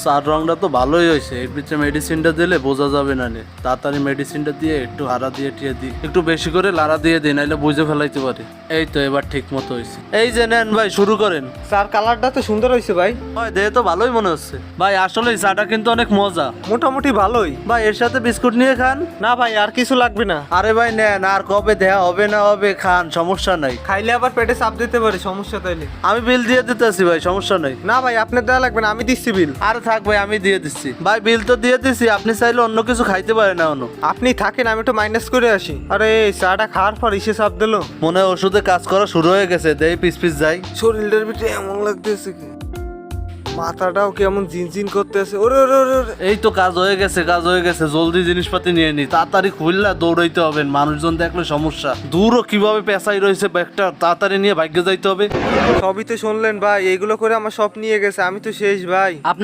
চার রংটা তো ভালোই হয়েছে, এর পিছনে মেডিসিনটা দিলে বোঝা যাবে না নে। তাড়াতাড়ি মেডিসিনটা দিয়ে একটু হারা দিয়ে টিয়ে দিই, একটু বেশি করে লাড়া দিয়ে দিই, নাইলে বুঝে ফেলাইতে পারি। এই তো এবার ঠিক মতো হয়েছে। এই যে নেন ভাই, শুরু করেন। স্যার কালারটা তো সুন্দর হয়েছে ভাই। ভাই দেখে তো ভালোই মনে হচ্ছে। ভাই আসলে এই চাটা কিন্তু অনেক মজা। মোটামুটি ভালোই। ভাই এর সাথে বিস্কুট নিয়ে খান। না ভাই আর কিছু লাগবে না। আরে ভাই নেন, আর কবে দেয়া হবে না হবে খান, সমস্যা নাই। খাইলে আবার পেটে চাপ দিতে পারে, সমস্যা তাইলে। আমি বিল দিয়ে দিতেছি ভাই, সমস্যা নাই। না ভাই আপনার দেওয়া লাগবে না, আমি দিচ্ছি বিল। আরে থাক ভাই, আমি দিয়ে দিচ্ছি। ভাই বিল তো দিয়ে দিচ্ছি, আপনি চাইলে অন্য কিছু খাইতে পারেন না অন্য। আপনি থাকেন, আমি একটু মাইনাস করে আসি। আরে এই চাটা খাওয়ার পর ইসে চাপ দিল। মনে হয় ওষুধে কাজ করা শুরু হয়ে গেছে, দেই পিস পিস যাই। শরীরটার ভিতরে এমন লাগতেছে কি, মাথাটাও কেমন জিনজিন করতেছে। ওরে ওরে ওরে ওরে। এই তো কাজ হয়ে গেছে, কাজ হয়ে গেছে। জলদি জিনিসপাতি নিয়ে নি, তাড়াতাড়ি খুললা দৌড়াইতে হবে, মানুষজন দেখলে সমস্যা। দূরও কিভাবে পেঁচাই রয়েছে ব্যাগটা, তাড়াতাড়ি নিয়ে ভাগ্যে যাইতে হবে। সবই তো শুনলেন ভাই, এইগুলো করে আমার সব নিয়ে গেছে, আমি তো শেষ ভাই।